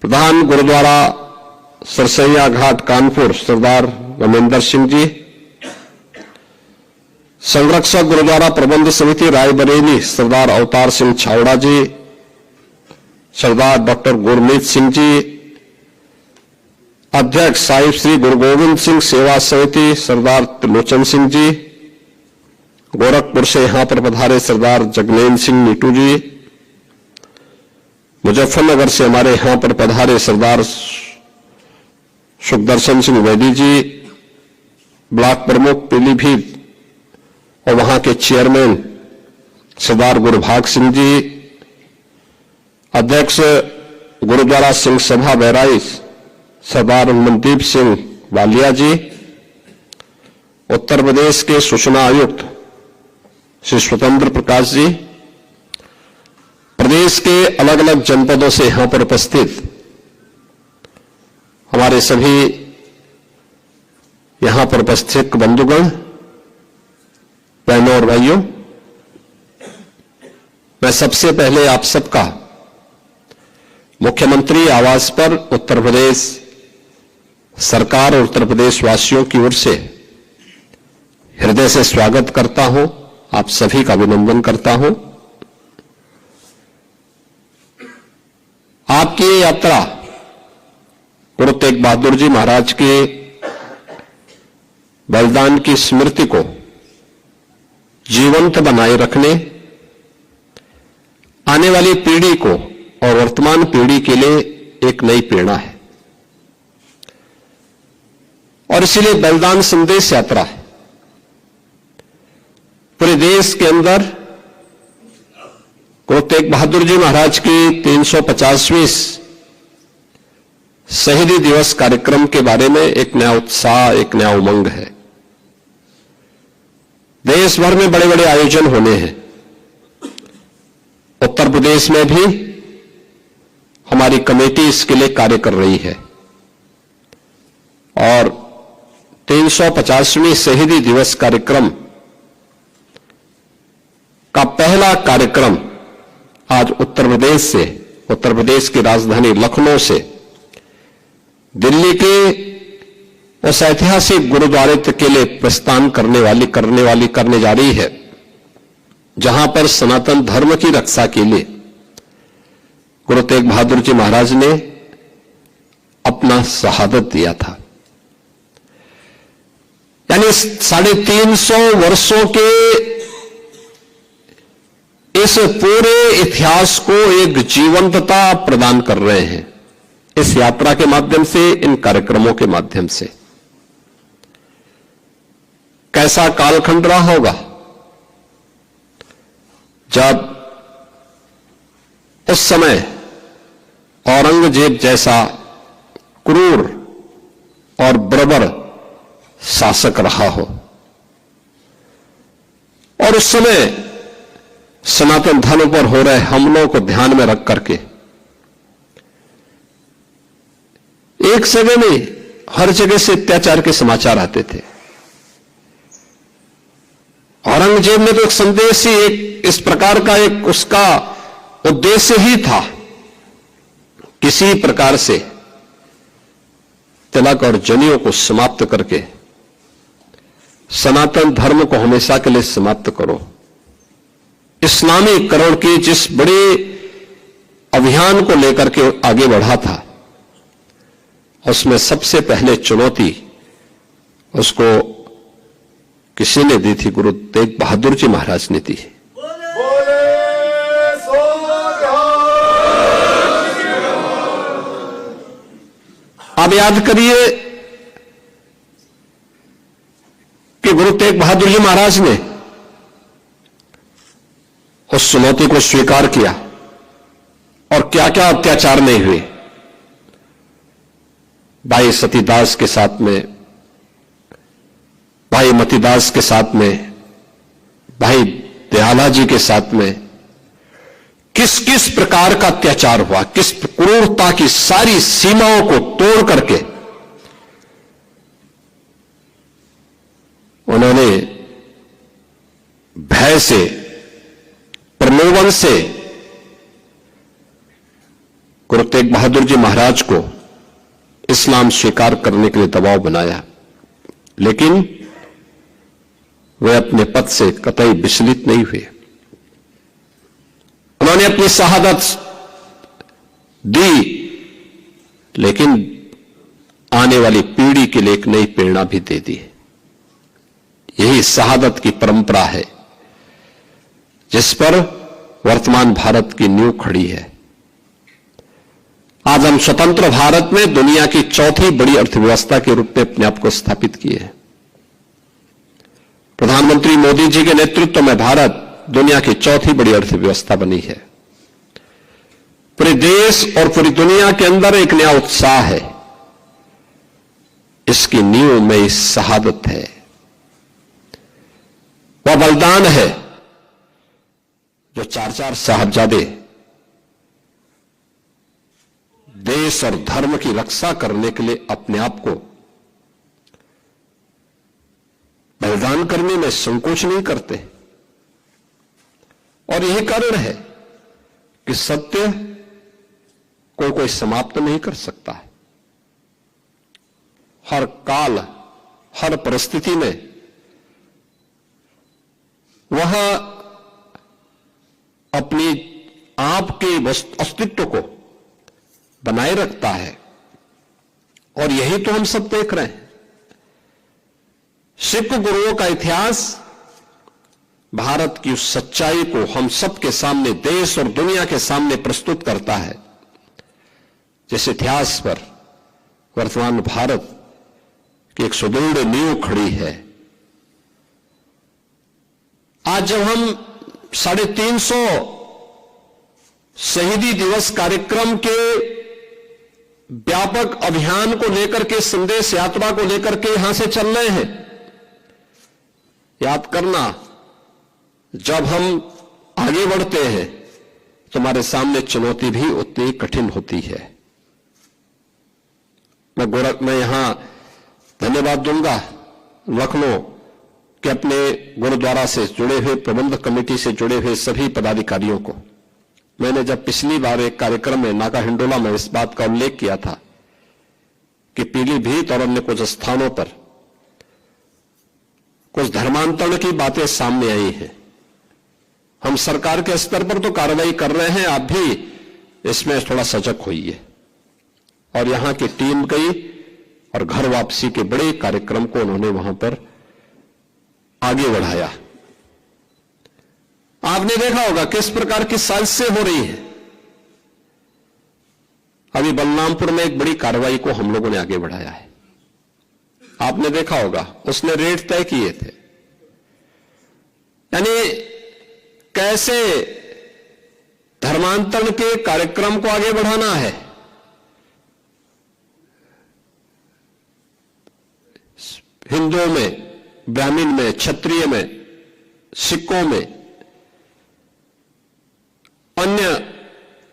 प्रधान गुरुद्वारा सरसैया घाट कानपुर सरदार रमेंद्र सिंह जी, संरक्षक गुरुद्वारा प्रबंध समिति रायबरेली सरदार अवतार सिंह छावड़ा जी, सरदार डॉक्टर गुरमीत सिंह जी, अध्यक्ष साहिब श्री गुरु गोविंद सिंह सेवा समिति सरदार त्रिलोचन सिंह जी, गोरखपुर से यहां पर पधारे सरदार जगनैन सिंह नीटू जी, मुजफ्फरनगर से हमारे यहां पर पधारे सरदार सुखदर्शन सिंह वैदी जी, ब्लॉक प्रमुख पीलीभीत और वहां के चेयरमैन सरदार गुरुभाग सिंह जी, अध्यक्ष गुरुद्वारा सिंह सभा बहराइच सरदार मनदीप सिंह वालिया जी, उत्तर प्रदेश के सूचना आयुक्त श्री स्वतंत्र प्रकाश जी, प्रदेश के अलग अलग जनपदों से यहां पर उपस्थित हमारे सभी यहां पर उपस्थित बंधुगण, बहनों और भाइयों, मैं सबसे पहले आप सबका मुख्यमंत्री आवास पर उत्तर प्रदेश सरकार और उत्तर प्रदेश वासियों की ओर से हृदय से स्वागत करता हूं, आप सभी का अभिनंदन करता हूं। आपकी ये यात्रा गुरु तेग बहादुर जी महाराज के बलिदान की स्मृति को जीवंत बनाए रखने, आने वाली पीढ़ी को और वर्तमान पीढ़ी के लिए एक नई प्रेरणा है और इसीलिए बलिदान संदेश यात्रा है। पूरे देश के अंदर गुरु तेग बहादुर जी महाराज की 350वीं शहीदी दिवस कार्यक्रम के बारे में एक नया उत्साह, एक नया उमंग है। देश भर में बड़े बड़े आयोजन होने हैं। उत्तर प्रदेश में भी हमारी कमेटी इसके लिए कार्य कर रही है और 350वीं शहीदी दिवस कार्यक्रम का पहला कार्यक्रम आज उत्तर प्रदेश से, उत्तर प्रदेश की राजधानी लखनऊ से दिल्ली के उस ऐतिहासिक गुरुद्वारे के लिए प्रस्थान करने जा रही है, जहां पर सनातन धर्म की रक्षा के लिए गुरु तेग बहादुर जी महाराज ने अपना शहादत दिया था। यानी 350 वर्षों के इस पूरे इतिहास को एक जीवंतता प्रदान कर रहे हैं इस यात्रा के माध्यम से, इन कार्यक्रमों के माध्यम से। कैसा कालखंड रहा होगा जब उस समय औरंगजेब जैसा क्रूर और बर्बर शासक रहा हो और उस समय सनातन धर्म पर हो रहे हमलों को ध्यान में रख करके एक जगह नहीं, हर जगह से अत्याचार के समाचार आते थे। औरंगजेब ने तो एक संदेश ही, एक इस प्रकार का एक उसका उद्देश्य ही था, किसी प्रकार से तिलक और जनेऊ को समाप्त करके सनातन धर्म को हमेशा के लिए समाप्त करो। इस्लामीकरण के जिस बड़े अभियान को लेकर के आगे बढ़ा था, उसमें सबसे पहले चुनौती उसको किसी ने दी थी? गुरु तेग बहादुर जी महाराज ने दी। आप याद करिए कि गुरु तेग बहादुर जी महाराज ने उस चुनौती को स्वीकार किया और क्या क्या अत्याचार नहीं हुए। भाई सतीदास के साथ में, भाई मतीदास के साथ में, भाई दयाला जी के साथ में किस किस प्रकार का अत्याचार हुआ, किस क्रूरता की सारी सीमाओं को तोड़ करके उन्होंने भय से, प्रलोभन से गुरु तेग बहादुर जी महाराज को इस्लाम स्वीकार करने के लिए दबाव बनाया, लेकिन वे अपने पद से कतई विचलित नहीं हुए। उन्होंने अपनी शहादत दी, लेकिन आने वाली पीढ़ी के लिए एक नई प्रेरणा भी दे दी। यही शहादत की परंपरा है जिस पर वर्तमान भारत की नींव खड़ी है। आज हम स्वतंत्र भारत में दुनिया की चौथी बड़ी अर्थव्यवस्था के रूप में अपने आप को स्थापित किए हैं। प्रधानमंत्री मोदी जी के नेतृत्व में भारत दुनिया की चौथी बड़ी अर्थव्यवस्था बनी है। पूरे देश और पूरी दुनिया के अंदर एक नया उत्साह है। इसकी नींव में इस शहादत है, वह बलिदान है जो चार साहबजादे देश और धर्म की रक्षा करने के लिए अपने आप को बलिदान करने में संकोच नहीं करते। और यही कारण है कि सत्य को कोई समाप्त नहीं कर सकता है। हर काल, हर परिस्थिति में वह अपनी आप के अस्तित्व को बनाए रखता है, और यही तो हम सब देख रहे हैं। सिख गुरुओं का इतिहास भारत की उस सच्चाई को हम सबके सामने, देश और दुनिया के सामने प्रस्तुत करता है, जिस इतिहास पर वर्तमान भारत की एक सुदृढ़ नींव खड़ी है। आज जब हम 350 शहीदी दिवस कार्यक्रम के व्यापक अभियान को लेकर के, संदेश यात्रा को लेकर के यहां से चल रहे हैं, याद करना, जब हम आगे बढ़ते हैं तो हमारे सामने चुनौती भी उतनी कठिन होती है। मैं यहां धन्यवाद दूंगा लखनऊ के अपने गुरुद्वारा से जुड़े हुए, प्रबंध कमेटी से जुड़े हुए सभी पदाधिकारियों को। मैंने जब पिछली बार एक कार्यक्रम में नाका हिंडोला में इस बात का उल्लेख किया था कि पीलीभीत और अन्य कुछ स्थानों पर कुछ धर्मांतरण की बातें सामने आई हैं। हम सरकार के स्तर पर तो कार्रवाई कर रहे हैं, आप भी इसमें थोड़ा सजग होइए। और यहां की टीम गई और घर वापसी के बड़े कार्यक्रम को उन्होंने वहां पर आगे बढ़ाया। आपने देखा होगा किस प्रकार की साजिशें हो रही हैं। अभी बलरामपुर में एक बड़ी कार्रवाई को हम लोगों ने आगे बढ़ाया है, आपने देखा होगा, उसने रेट तय किए थे। यानी कैसे धर्मांतरण के कार्यक्रम को आगे बढ़ाना है। हिंदुओं में, ब्राह्मण में, क्षत्रिय में, सिखों में, अन्य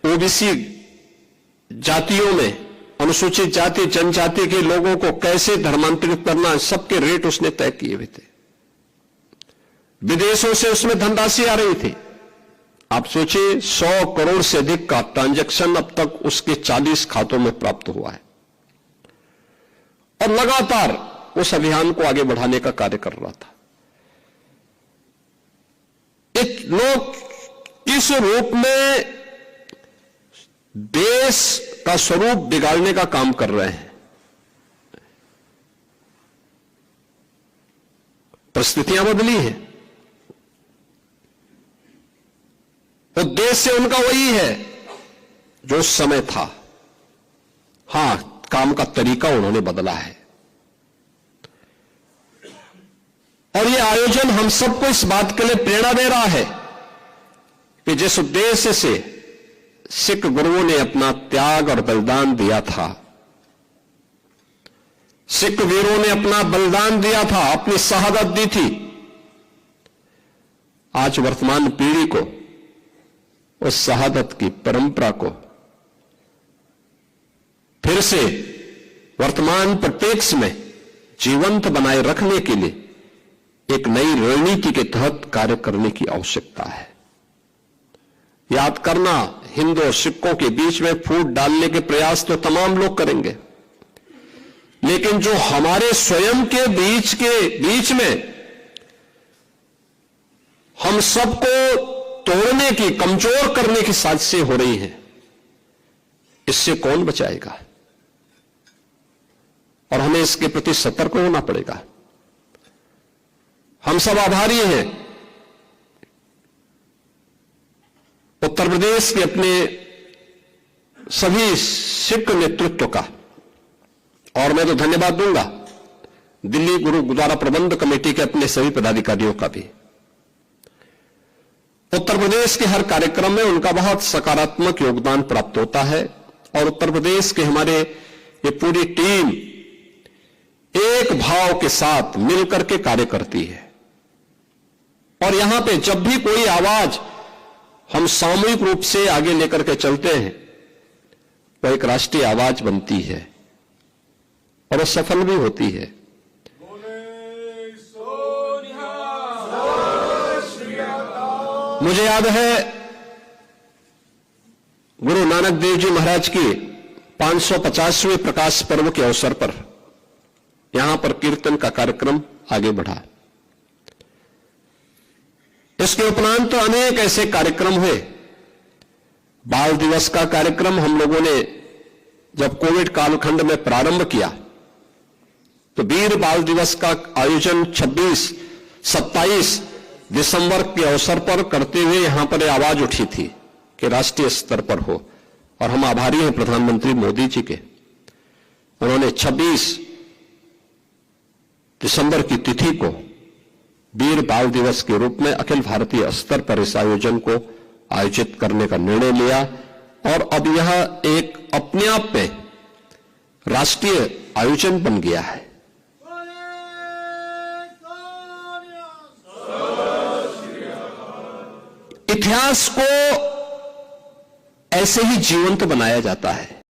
ओबीसी जातियों में, अनुसूचित जाति जनजाति के लोगों को कैसे धर्मांतरित करना, सबके रेट उसने तय किए हुए थे। विदेशों से उसमें धनराशि आ रही थी। आप सोचिए 100 करोड़ से अधिक का ट्रांजैक्शन अब तक उसके 40 खातों में प्राप्त हुआ है, और लगातार उस अभियान को आगे बढ़ाने का कार्य कर रहा था। एक लोग किस रूप में देश का स्वरूप बिगाड़ने का काम कर रहे हैं। परिस्थितियां बदली हैं, उद्देश्य उनका वही है जो उस समय था। हां, काम का तरीका उन्होंने बदला है। और यह आयोजन हम सबको इस बात के लिए प्रेरणा दे रहा है कि जिस उद्देश्य से सिख गुरुओं ने अपना त्याग और बलिदान दिया था, सिख वीरों ने अपना बलिदान दिया था, अपनी शहादत दी थी, आज वर्तमान पीढ़ी को उस शहादत की परंपरा को फिर से वर्तमान परिप्रेक्ष्य में जीवंत बनाए रखने के लिए एक नई रणनीति के तहत कार्य करने की आवश्यकता है। याद करना, हिंदू और सिखों के बीच में फूट डालने के प्रयास तो तमाम लोग करेंगे, लेकिन जो हमारे स्वयं के बीच में हम सबको तोड़ने की, कमजोर करने की साजिशें हो रही हैं, इससे कौन बचाएगा? और हमें इसके प्रति सतर्क होना पड़ेगा। हम सब आभारी हैं उत्तर प्रदेश के अपने सभी सिख नेतृत्व का, और मैं तो धन्यवाद दूंगा दिल्ली गुरुद्वारा प्रबंध कमेटी के अपने सभी पदाधिकारियों का भी। उत्तर प्रदेश के हर कार्यक्रम में उनका बहुत सकारात्मक योगदान प्राप्त होता है, और उत्तर प्रदेश के हमारे ये पूरी टीम एक भाव के साथ मिलकर के कार्य करती है। और यहां पे जब भी कोई आवाज हम सामूहिक रूप से आगे लेकर के चलते हैं, वो एक राष्ट्रीय आवाज बनती है और वो सफल भी होती है। मुझे याद है गुरु नानक देव जी महाराज की 550वें प्रकाश पर्व के अवसर पर यहां पर कीर्तन का कार्यक्रम आगे बढ़ा। इसके उपरांत तो अनेक ऐसे कार्यक्रम हुए। बाल दिवस का कार्यक्रम हम लोगों ने जब कोविड कालखंड में प्रारंभ किया, तो वीर बाल दिवस का आयोजन 26-27 दिसंबर के अवसर पर करते हुए यहां पर आवाज उठी थी कि राष्ट्रीय स्तर पर हो, और हम आभारी हैं प्रधानमंत्री मोदी जी के। उन्होंने 26 दिसंबर की तिथि को वीर बाल दिवस के रूप में अखिल भारतीय स्तर पर इस आयोजन को आयोजित करने का निर्णय लिया, और अब यह एक अपने आप में राष्ट्रीय आयोजन बन गया है। इतिहास को ऐसे ही जीवंत बनाया जाता है।